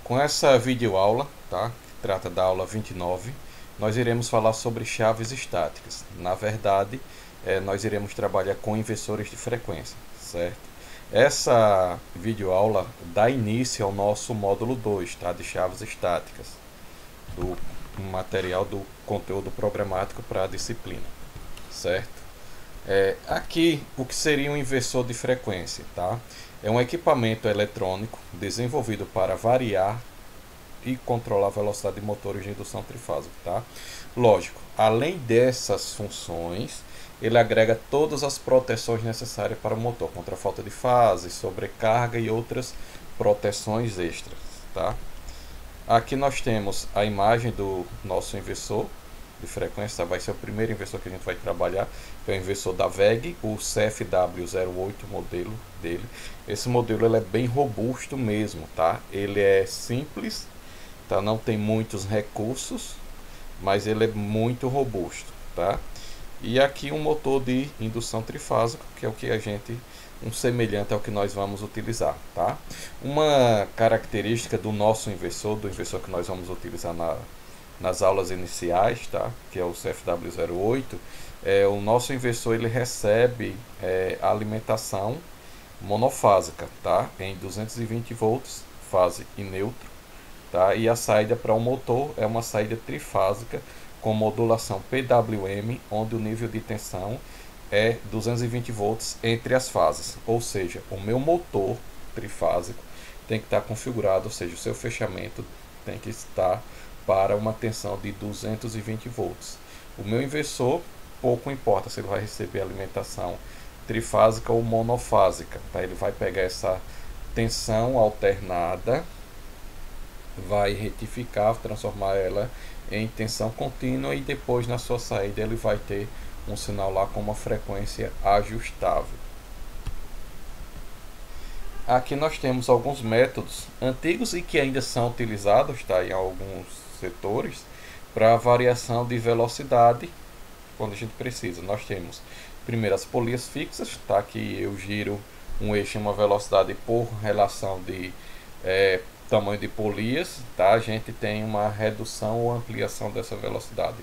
Com essa videoaula, tá, que trata da aula 29, nós iremos falar sobre chaves estáticas. Na verdade, nós iremos trabalhar com inversores de frequência, certo? Essa videoaula dá início ao nosso módulo 2, tá, de chaves estáticas, do material do conteúdo programático para a disciplina, certo? Aqui, o que seria um inversor de frequência, tá? É um equipamento eletrônico desenvolvido para variar e controlar a velocidade de motores de indução trifásica, tá? Lógico, além dessas funções, ele agrega todas as proteções necessárias para o motor, contra a falta de fase, sobrecarga e outras proteções extras, tá? Aqui nós temos a imagem do nosso inversor de frequência, vai ser o primeiro inversor que a gente vai trabalhar, que é o inversor da VEG, o CFW08 modelo dele. Esse modelo ele é bem robusto mesmo, tá? Ele é simples, tá? Não tem muitos recursos, mas ele é muito robusto, tá? E aqui um motor de indução trifásica, que é o que a gente, um semelhante ao que nós vamos utilizar, tá? Uma característica do nosso inversor, do inversor que nós vamos utilizar nas aulas iniciais, tá? Que é o CFW08, o nosso inversor ele recebe a alimentação monofásica, tá? Em 220 volts, fase e neutro, tá? E a saída para o motor é uma saída trifásica com modulação PWM, onde o nível de tensão é 220 volts entre as fases, ou seja, o meu motor trifásico tem que estar configurado, ou seja, o seu fechamento tem que estar para uma tensão de 220 volts. O meu inversor, pouco importa se ele vai receber alimentação trifásica ou monofásica, tá? Ele vai pegar essa tensão alternada, vai retificar, transformar ela em tensão contínua e depois na sua saída ele vai ter um sinal lá com uma frequência ajustável. Aqui nós temos alguns métodos antigos e que ainda são utilizados, tá, em alguns setores para variação de velocidade quando a gente precisa. Nós temos primeiro as polias fixas, tá, que eu giro um eixo em uma velocidade por relação de tamanho de polias, tá? A gente tem uma redução ou ampliação dessa velocidade.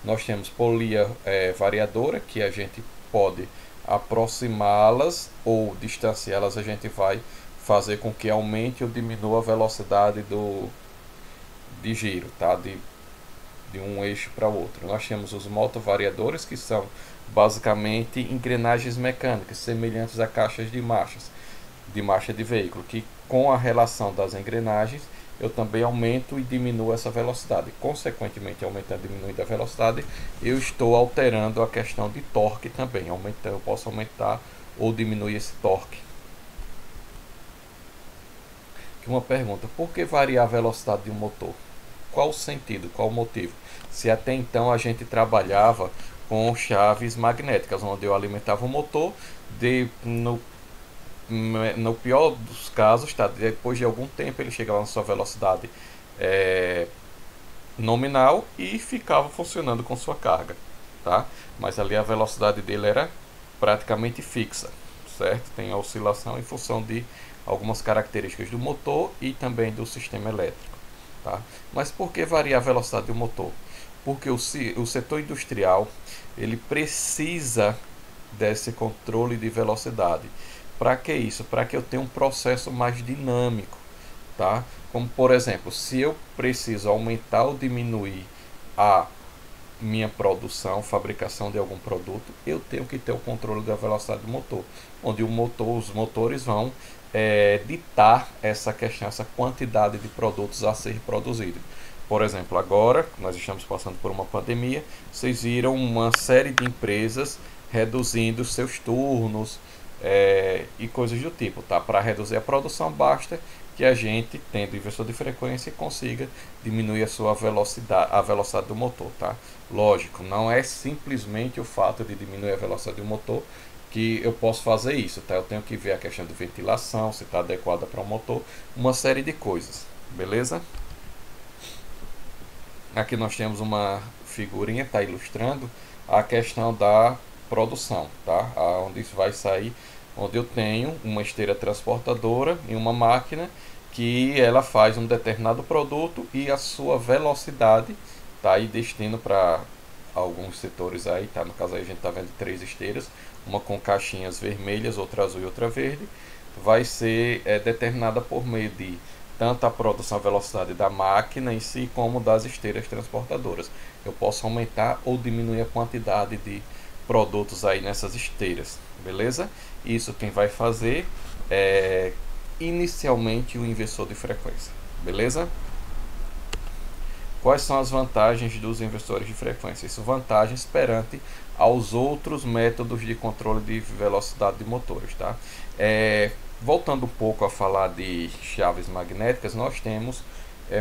Nós temos polia variadora, que a gente pode aproximá-las ou distanciá-las, a gente vai fazer com que aumente ou diminua a velocidade de giro, tá? De um eixo para outro. Nós temos os motovariadores, que são basicamente engrenagens mecânicas semelhantes a caixas de marcha de veículo, que com a relação das engrenagens eu também aumento e diminuo essa velocidade. Consequentemente, aumentando e diminuindo a velocidade, eu estou alterando a questão de torque também. Eu posso aumentar ou diminuir esse torque. Aqui uma pergunta: por que variar a velocidade de um motor? Qual o sentido, qual o motivo? Se até então a gente trabalhava com chaves magnéticas, onde eu alimentava o motor, no pior dos casos, tá, depois de algum tempo ele chegava na sua velocidade nominal e ficava funcionando com sua carga, tá? Mas ali a velocidade dele era praticamente fixa, certo? Tem a oscilação em função de algumas características do motor e também do sistema elétrico, tá? Mas por que variar a velocidade do motor? Porque o setor industrial ele precisa desse controle de velocidade. Para que isso? Para que eu tenha um processo mais dinâmico, tá? Como por exemplo, se eu preciso aumentar ou diminuir a minha produção, fabricação de algum produto, eu tenho que ter o controle da velocidade do motor, onde os motores vão ditar essa questão, essa quantidade de produtos a ser produzido. Por exemplo, agora nós estamos passando por uma pandemia, vocês viram uma série de empresas reduzindo seus turnos e coisas do tipo, tá? Para reduzir a produção basta que a gente, tendo inversor de frequência, consiga diminuir a velocidade do motor, tá? Lógico, não é simplesmente o fato de diminuir a velocidade do motor que eu posso fazer isso, tá? Eu tenho que ver a questão de ventilação, se está adequada para o motor, uma série de coisas, beleza? Aqui nós temos uma figurinha, está ilustrando a questão da produção, tá? Onde isso vai sair, onde eu tenho uma esteira transportadora e uma máquina que ela faz um determinado produto e a sua velocidade, tá aí destino para alguns setores aí, tá? No caso aí a gente tá vendo 3 esteiras, uma com caixinhas vermelhas, outra azul e outra verde, vai ser determinada por meio de tanto a produção, a velocidade da máquina em si, como das esteiras transportadoras. Eu posso aumentar ou diminuir a quantidade de produtos aí nessas esteiras, beleza? Isso quem vai fazer é inicialmente o inversor de frequência, beleza? Quais são as vantagens dos inversores de frequência? Isso, vantagens perante aos outros métodos de controle de velocidade de motores, tá? Voltando um pouco a falar de chaves magnéticas, nós temos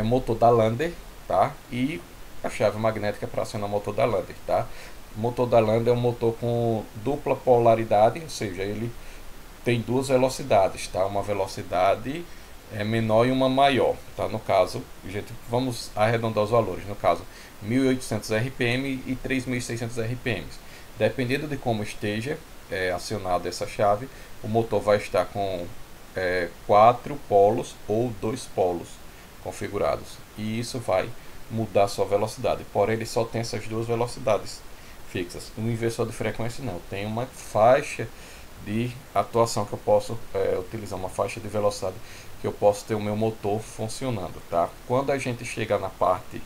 motor da Lander, tá? E a chave magnética para acionar o motor da Lander, tá? O motor da Lander é um motor com dupla polaridade, ou seja, ele tem duas velocidades, tá? Uma velocidade menor e uma maior, tá? No caso, gente, vamos arredondar os valores, no caso 1800 RPM e 3600 RPM. Dependendo de como esteja acionada essa chave, o motor vai estar com 4 polos ou 2 polos configurados, e isso vai mudar a sua velocidade. Porém, ele só tem essas duas velocidades fixas. No inversor de frequência não, tem uma faixa de atuação que eu posso utilizar, uma faixa de velocidade que eu posso ter o meu motor funcionando, tá? Quando a gente chega na parte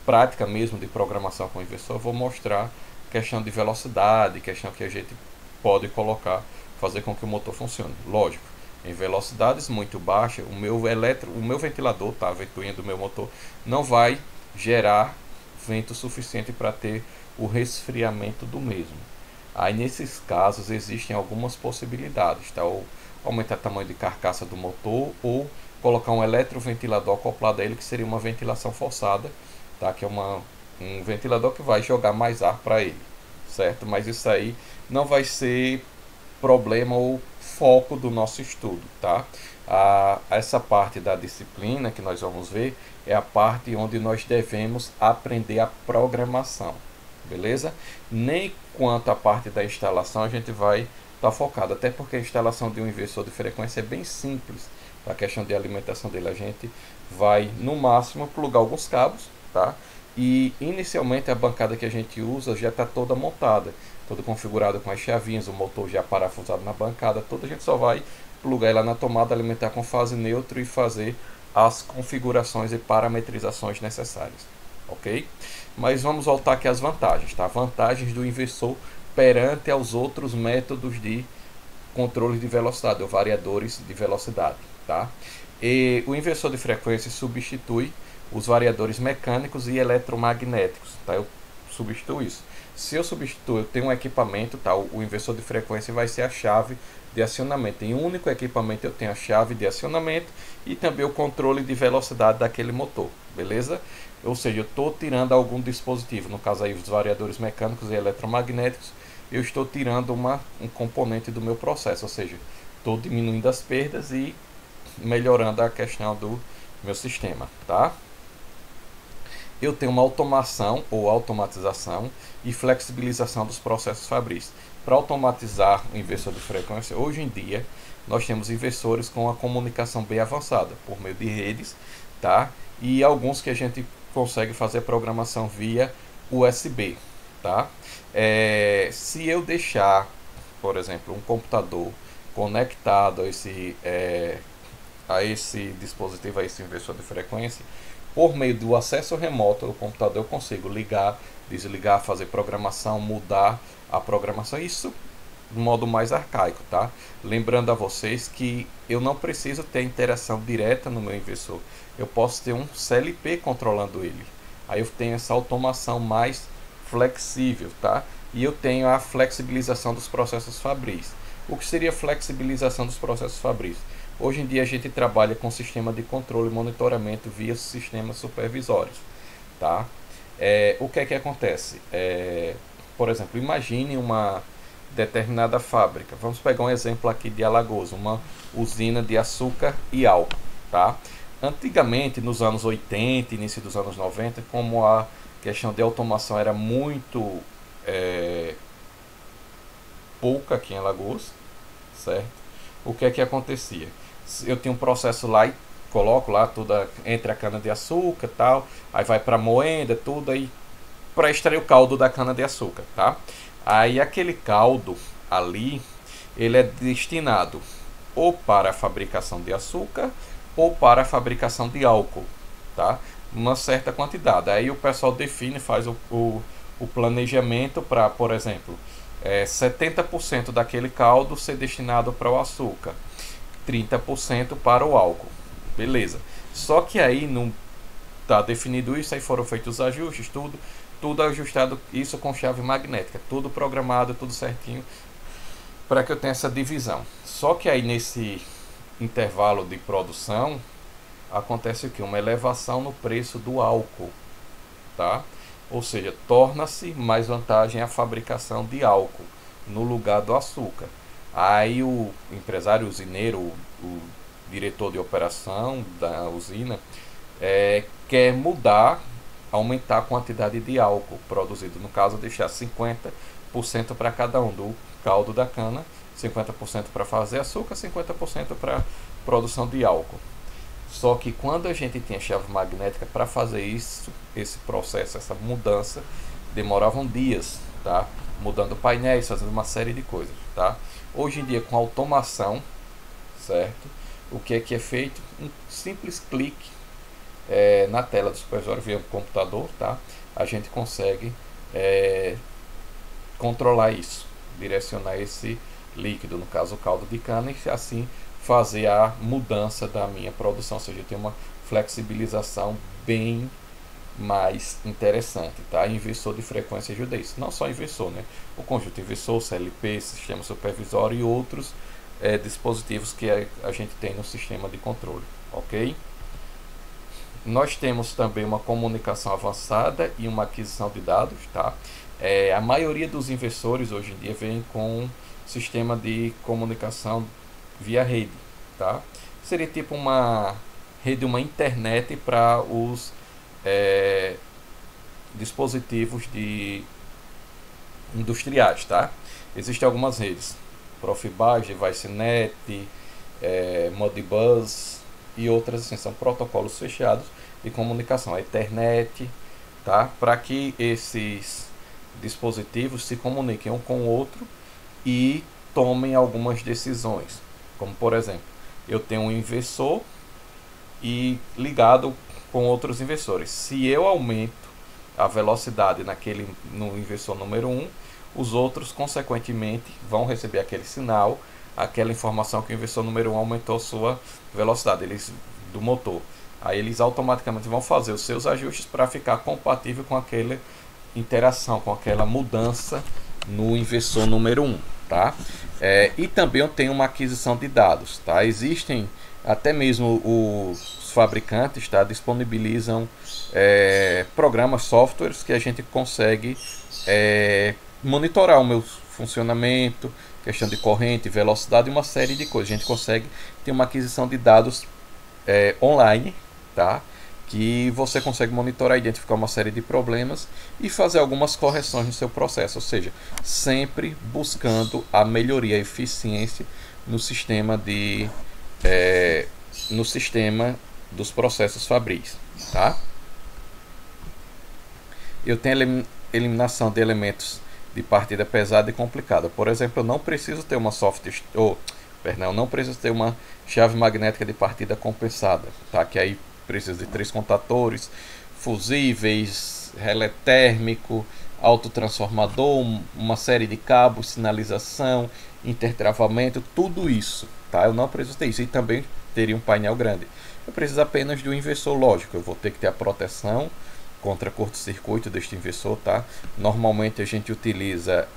prática mesmo de programação com o inversor, eu vou mostrar questão de velocidade, questão que a gente pode colocar, fazer com que o motor funcione. Lógico, em velocidades muito baixas, o meu ventilador, tá? A ventoinha do meu motor não vai gerar vento suficiente para ter o resfriamento do mesmo. Aí nesses casos existem algumas possibilidades, tá? Ou aumentar o tamanho de carcaça do motor, ou colocar um eletroventilador acoplado a ele, que seria uma ventilação forçada, tá? Que é um ventilador que vai jogar mais ar para ele, certo? Mas isso aí não vai ser problema ou foco do nosso estudo, tá? Essa parte da disciplina que nós vamos ver é a parte onde nós devemos aprender a programação, beleza? Nem quanto à parte da instalação a gente vai estar focado, até porque a instalação de um inversor de frequência é bem simples. A questão de alimentação dele, a gente vai no máximo plugar alguns cabos, tá? E inicialmente a bancada que a gente usa já está toda montada, toda configurada com as chavinhas, o motor já parafusado na bancada, toda a gente só vai plugar ela na tomada, alimentar com fase neutra e fazer as configurações e parametrizações necessárias, ok? Mas vamos voltar aqui às vantagens, tá? Vantagens do inversor perante aos outros métodos de controle de velocidade ou variadores de velocidade, tá? E o inversor de frequência substitui os variadores mecânicos e eletromagnéticos, tá? Eu substituo isso. Se eu substituir, eu tenho um equipamento, tá? O inversor de frequência vai ser a chave de acionamento. Em um único equipamento eu tenho a chave de acionamento e também o controle de velocidade daquele motor, beleza? Ou seja, eu estou tirando algum dispositivo, no caso aí os variadores mecânicos e eletromagnéticos, eu estou tirando um componente do meu processo, ou seja, estou diminuindo as perdas e melhorando a questão do meu sistema, tá? Eu tenho uma automação ou automatização e flexibilização dos processos fabris. Para automatizar o inversor de frequência, hoje em dia nós temos inversores com a comunicação bem avançada, por meio de redes, tá? E alguns que a gente consegue fazer programação via USB, tá? Se eu deixar, por exemplo, um computador conectado a esse dispositivo, a esse inversor de frequência, por meio do acesso remoto do computador eu consigo ligar, desligar, fazer programação, mudar a programação, isso de modo mais arcaico, tá? Lembrando a vocês que eu não preciso ter interação direta no meu inversor, eu posso ter um CLP controlando ele, aí eu tenho essa automação mais flexível, tá? E eu tenho a flexibilização dos processos fabris. O que seria flexibilização dos processos fabris? Hoje em dia a gente trabalha com sistema de controle e monitoramento via sistemas supervisórios, tá? O que é que acontece? Por exemplo, imagine uma determinada fábrica. Vamos pegar um exemplo aqui de Alagoas, uma usina de açúcar e álcool, tá? Antigamente, nos anos 80, início dos anos 90, como a questão de automação era muito pouca aqui em Alagoas, certo? O que é que acontecia? eu tenho um processo lá e coloco lá tudo entre a cana de açúcar e tal, aí vai para moenda, tudo aí para extrair o caldo da cana de açúcar, tá? Aí aquele caldo ali, ele é destinado ou para a fabricação de açúcar ou para a fabricação de álcool, tá? Uma certa quantidade. Aí o pessoal define, faz o planejamento para, por exemplo, 70% daquele caldo ser destinado para o açúcar, 30% para o álcool. Beleza. Só que aí não tá definido isso, aí foram feitos os ajustes, tudo ajustado, isso com chave magnética, tudo programado, tudo certinho, para que eu tenha essa divisão. Só que aí nesse intervalo de produção acontece o que? Uma elevação no preço do álcool, tá? Ou seja, torna-se mais vantagem a fabricação de álcool no lugar do açúcar. Aí o empresário usineiro, o diretor de operação da usina, quer mudar, aumentar a quantidade de álcool produzido. No caso, deixar 50% para cada um do caldo da cana, 50% para fazer açúcar, 50% para produção de álcool. Só que quando a gente tinha chave magnética para fazer isso, esse processo, essa mudança, demoravam dias, tá? Mudando painéis, fazendo uma série de coisas, tá? Hoje em dia, com automação, certo? O que é feito? Um simples clique na tela do supervisório via computador, tá? A gente consegue controlar isso, direcionar esse líquido, no caso o caldo de cana, e assim fazer a mudança da minha produção, ou seja, tem uma flexibilização bem mais interessante, tá? Inversor de frequência ajuda isso, não só inversor, né? O conjunto inversor, CLP, sistema supervisório e outros dispositivos que a gente tem no sistema de controle, ok? Nós temos também uma comunicação avançada e uma aquisição de dados, tá? A maioria dos inversores hoje em dia vem com sistema de comunicação via rede, tá? Seria tipo uma rede, uma internet para os dispositivos industriais, tá? Existem algumas redes, Profibus, DeviceNet, Modbus e outras assim, são protocolos fechados de comunicação, a Ethernet, tá? Para que esses dispositivos se comuniquem um com o outro e tomem algumas decisões, como por exemplo, eu tenho um inversor e ligado com outros inversores. Se eu aumento a velocidade no inversor número 1, os outros consequentemente vão receber aquele sinal, aquela informação que o inversor número 1 aumentou sua velocidade do motor. Aí eles automaticamente vão fazer os seus ajustes para ficar compatível com aquela interação, com aquela mudança no inversor número 1, tá? E também eu tenho uma aquisição de dados, tá? Existem até mesmo os fabricantes, tá? Disponibilizam programas, softwares que a gente consegue monitorar o meu funcionamento, questão de corrente, velocidade e uma série de coisas. A gente consegue ter uma aquisição de dados online, tá? Que você consegue monitorar, identificar uma série de problemas e fazer algumas correções no seu processo, ou seja, sempre buscando a melhoria, a eficiência no sistema dos processos fabris, tá? Eu tenho eliminação de elementos de partida pesada e complicada. Por exemplo, eu não preciso ter uma não preciso ter uma chave magnética de partida compensada, tá? Que aí precisa de 3 contadores, fusíveis, relé térmico, autotransformador, uma série de cabos, sinalização, intertravamento, tudo isso, tá? Eu não preciso ter isso e também teria um painel grande. Eu preciso apenas de um inversor lógico. Eu vou ter que ter a proteção contra curto-circuito deste inversor, tá? Normalmente a gente utiliza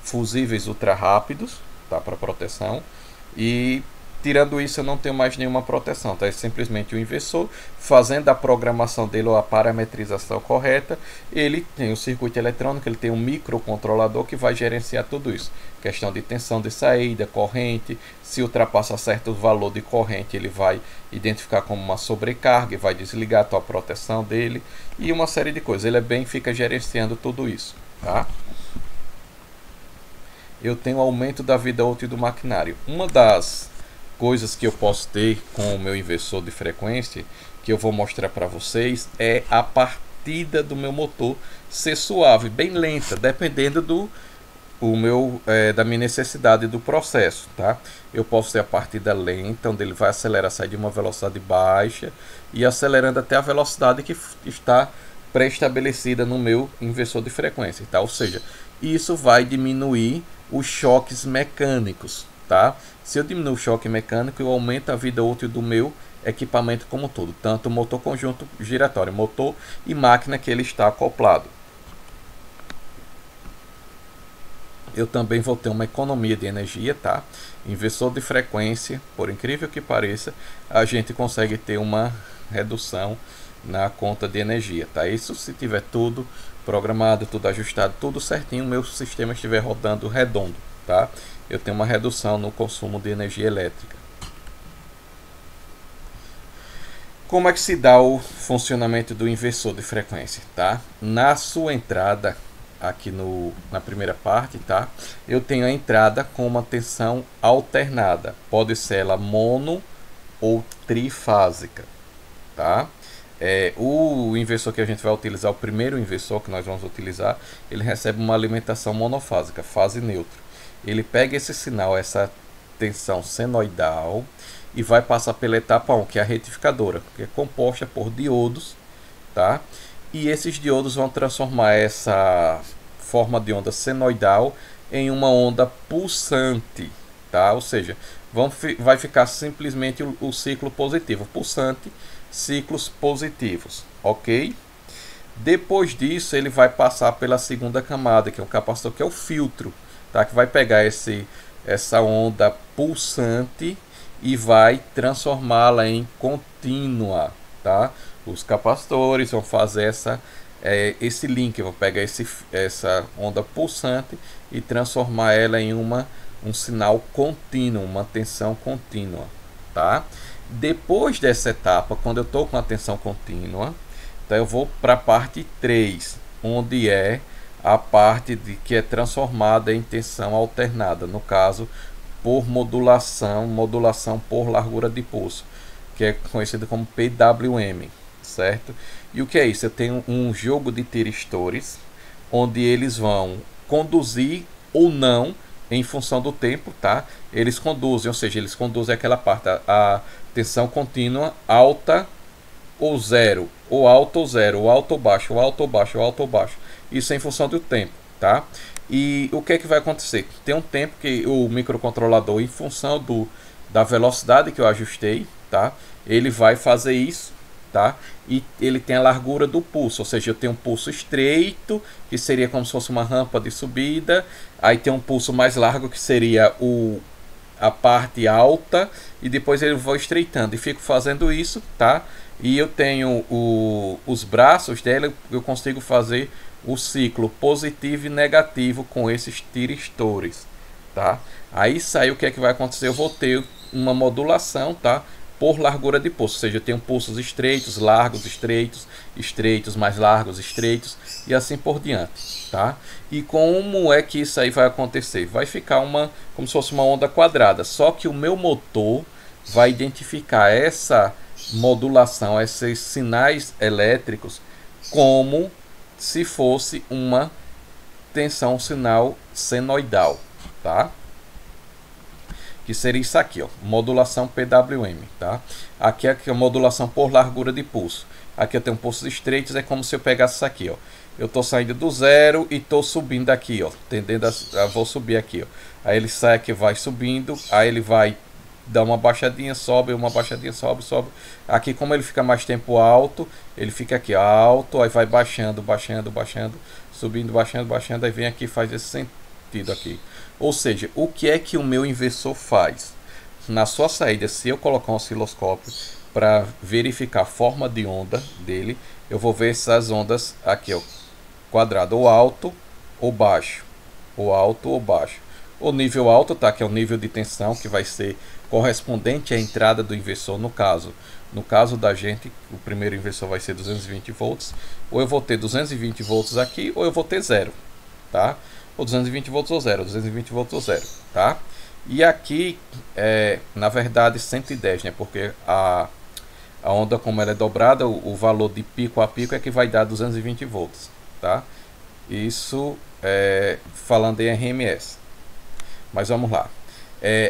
fusíveis ultra rápidos, tá? Para proteção. E tirando isso, eu não tenho mais nenhuma proteção, tá? É simplesmente o inversor fazendo a programação dele ou a parametrização correta. Ele tem o circuito eletrônico, ele tem um microcontrolador que vai gerenciar tudo isso. Questão de tensão de saída, corrente. Se ultrapassa certo valor de corrente, ele vai identificar como uma sobrecarga e vai desligar a tua proteção dele e uma série de coisas. Ele fica gerenciando tudo isso, tá? Eu tenho aumento da vida útil do maquinário. Uma das coisas que eu posso ter com o meu inversor de frequência, que eu vou mostrar para vocês, é a partida do meu motor ser suave, bem lenta, dependendo da minha necessidade do processo, tá? Eu posso ter a partida lenta, onde ele vai acelerar, sair de uma velocidade baixa e acelerando até a velocidade que está pré-estabelecida no meu inversor de frequência, tá? Ou seja, isso vai diminuir os choques mecânicos, tá? Se eu diminuir o choque mecânico, eu aumento a vida útil do meu equipamento como um todo, tanto o motor conjunto giratório, motor e máquina que ele está acoplado. Eu também vou ter uma economia de energia, tá? Inversor de frequência, por incrível que pareça, a gente consegue ter uma redução na conta de energia, tá? Isso se tiver tudo programado, tudo ajustado, tudo certinho, o meu sistema estiver rodando redondo, tá? Eu tenho uma redução no consumo de energia elétrica. Como é que se dá o funcionamento do inversor de frequência, tá? Na sua entrada aqui na primeira parte, tá? Eu tenho a entrada com uma tensão alternada, pode ser ela mono ou trifásica, tá? O inversor que a gente vai utilizar, o primeiro inversor que nós vamos utilizar, ele recebe uma alimentação monofásica, fase neutra. Ele pega esse sinal, essa tensão senoidal, e vai passar pela etapa 1, que é a retificadora, que é composta por diodos, tá? E esses diodos vão transformar essa forma de onda senoidal em uma onda pulsante, tá? Ou seja, vai ficar simplesmente o ciclo positivo, pulsante, ciclos positivos, ok? Depois disso, ele vai passar pela segunda camada, que é um capacitor, que é o filtro, tá? Que vai pegar essa onda pulsante e vai transformá-la em contínua, tá? Os capacitores vão fazer esse link, vão pegar essa onda pulsante e transformar ela em um sinal contínuo, uma tensão contínua, tá? Depois dessa etapa, quando eu estou com a tensão contínua, então eu vou para a parte 3, onde é a parte que é transformada em tensão alternada, no caso por modulação por largura de pulso, que é conhecido como PWM, certo? E o que é isso? Eu tenho um jogo de tiristores, onde eles vão conduzir ou não em função do tempo, tá? Eles conduzem, ou seja, eles conduzem aquela parte, a tensão contínua alta ou zero, ou alto ou zero, ou alto ou baixo, ou alto ou baixo, ou alto ou baixo. Isso é em função do tempo, tá? E o que é que vai acontecer? Tem um tempo que o microcontrolador, em função da velocidade que eu ajustei, tá? Ele vai fazer isso, tá? E ele tem a largura do pulso, ou seja, eu tenho um pulso estreito, que seria como se fosse uma rampa de subida. Aí tem um pulso mais largo, que seria a parte alta, e depois ele vai estreitando, e fico fazendo isso, tá? E eu tenho os braços dela, eu consigo fazer o ciclo positivo e negativo com esses tiristores, tá? Aí sai o que é que vai acontecer? Eu vou ter uma modulação, tá? Por largura de pulso, ou seja, eu tenho pulsos estreitos, largos, estreitos, estreitos, mais largos, estreitos e assim por diante, tá? E como é que isso aí vai acontecer? Vai ficar como se fosse uma onda quadrada, só que o meu motor vai identificar essa modulação, esses sinais elétricos, como se fosse uma tensão sinal senoidal, tá? Que seria isso aqui, ó, modulação PWM, tá? Aqui é a modulação por largura de pulso. Aqui eu tenho pulsos estreitos, é como se eu pegasse isso aqui, ó. Eu tô saindo do zero e tô subindo aqui, ó, tendendo vou subir aqui, ó. Aí ele sai aqui, vai subindo, aí ele vai dar uma baixadinha, sobe, uma baixadinha, sobe, sobe. Aqui, como ele fica mais tempo alto, ele fica aqui alto, aí vai baixando, baixando, baixando, subindo, baixando, baixando, aí vem aqui e faz esse sentido aqui. Ou seja, o que é que o meu inversor faz? Na sua saída, se eu colocar um osciloscópio para verificar a forma de onda dele, eu vou ver essas ondas aqui, ó, quadrado, ou alto ou baixo, ou alto ou baixo. O nível alto, tá, que é o nível de tensão que vai ser correspondente à entrada do inversor. No caso da gente, o primeiro inversor vai ser 220 volts, ou eu vou ter 220 volts aqui, ou eu vou ter zero, tá? Ou 220 volts ou zero, 220 volts ou zero, tá? E aqui é, na verdade, 110, né? Porque a onda, como ela é dobrada, o valor de pico a pico é que vai dar 220 volts, tá? Isso é, falando em RMS. Mas vamos lá.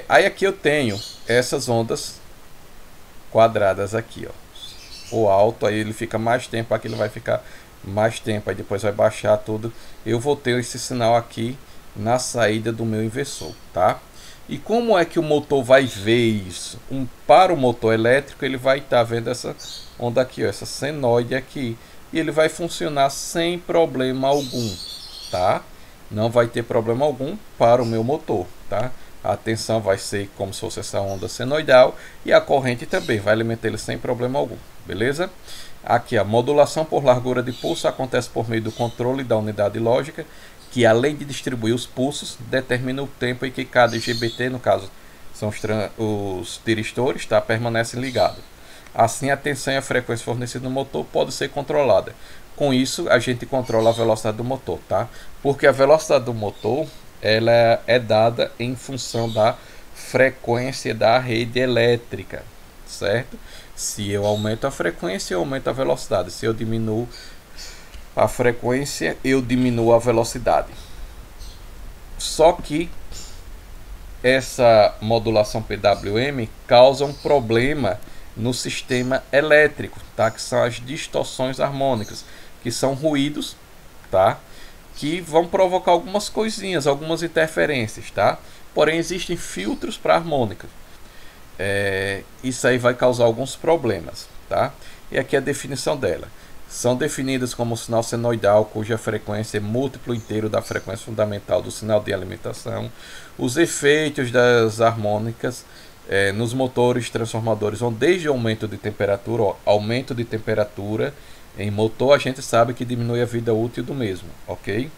Aí aqui eu tenho essas ondas quadradas aqui, ó. O alto, aí ele fica mais tempo, aqui ele vai ficar mais tempo, aí depois vai baixar tudo. Eu vou ter esse sinal aqui na saída do meu inversor, tá? E como é que o motor vai ver isso? Para o motor elétrico, ele vai estar vendo essa onda aqui, ó, essa senoide aqui, e ele vai funcionar sem problema algum, tá? Não vai ter problema algum para o meu motor, tá? A tensão vai ser como se fosse essa onda senoidal e a corrente também vai alimentar ele sem problema algum, beleza? Aqui a modulação por largura de pulso acontece por meio do controle da unidade lógica, que além de distribuir os pulsos, determina o tempo em que cada IGBT, no caso são os tiristores, tá, permanecem ligados. Assim, a tensão e a frequência fornecida no motor pode ser controlada. Com isso, a gente controla a velocidade do motor, tá? Porque a velocidade do motor ela é dada em função da frequência da rede elétrica, certo? Se eu aumento a frequência, eu aumento a velocidade. Se eu diminuo a frequência, eu diminuo a velocidade. Só que essa modulação PWM causa um problema no sistema elétrico, tá? Que são as distorções harmônicas, que são ruídos, tá? Que vão provocar algumas coisinhas, algumas interferências, tá? Porém, existem filtros para harmônica. Isso aí vai causar alguns problemas, tá? E aqui a definição dela. São definidas como sinal senoidal cuja frequência é múltiplo inteiro da frequência fundamental do sinal de alimentação. Os efeitos das harmônicas nos motores transformadores vão desde aumento de temperatura, ó, aumento de temperatura em motor, a gente sabe que diminui a vida útil do mesmo, ok?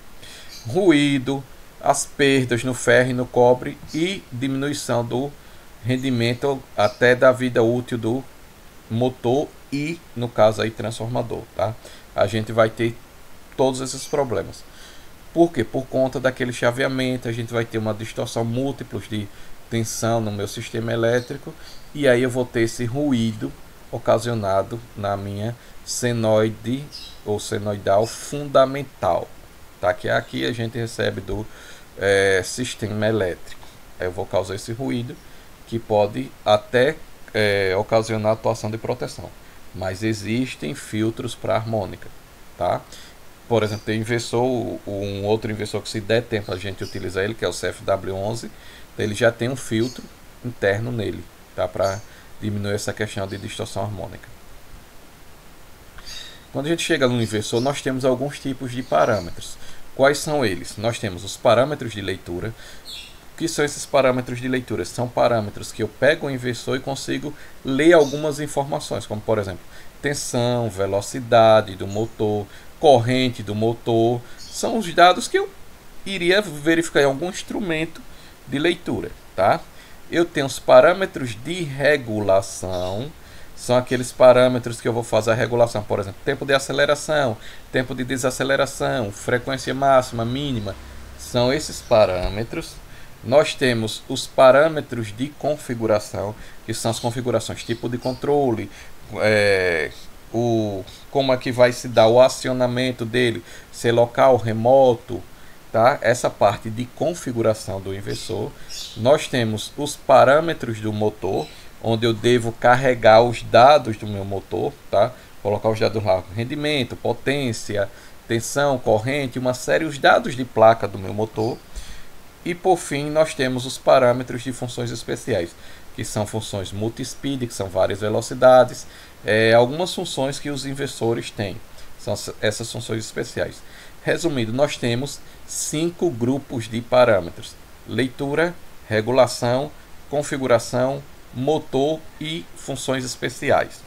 Ruído, as perdas no ferro e no cobre e diminuição do rendimento até da vida útil do motor e, no caso aí, transformador, tá? A gente vai ter todos esses problemas. Por quê? Por conta daquele chaveamento, a gente vai ter uma distorção múltiplos de tensão no meu sistema elétrico e aí eu vou ter esse ruído ocasionado na minha senoide ou senoidal fundamental, tá? Que aqui a gente recebe do sistema elétrico. Eu vou causar esse ruído que pode até ocasionar atuação de proteção, mas existem filtros para harmônica, tá? Por exemplo, tem inversor, um outro inversor que se der tempo a gente utilizar ele, que é o CFW11, ele já tem um filtro interno nele, tá? Para diminuir essa questão de distorção harmônica. Quando a gente chega no inversor, nós temos alguns tipos de parâmetros. Quais são eles? Nós temos os parâmetros de leitura. O que são esses parâmetros de leitura? São parâmetros que eu pego o inversor e consigo ler algumas informações, como por exemplo, tensão, velocidade do motor, corrente do motor. São os dados que eu iria verificar em algum instrumento de leitura, tá? Eu tenho os parâmetros de regulação. São aqueles parâmetros que eu vou fazer a regulação, por exemplo, tempo de aceleração, tempo de desaceleração, frequência máxima, mínima. São esses parâmetros. Nós temos os parâmetros de configuração, que são as configurações, tipo de controle, como é que vai se dar o acionamento dele, se é local, remoto, tá? Essa parte de configuração do inversor. Nós temos os parâmetros do motor, onde eu devo carregar os dados do meu motor, tá? Colocar os dados lá, rendimento, potência, tensão, corrente, uma série de dados de placa do meu motor. E por fim, nós temos os parâmetros de funções especiais, que são funções multispeed, que são várias velocidades, algumas funções que os inversores têm, são essas funções especiais. Resumindo, nós temos 5 grupos de parâmetros: leitura, regulação, configuração, motor e funções especiais.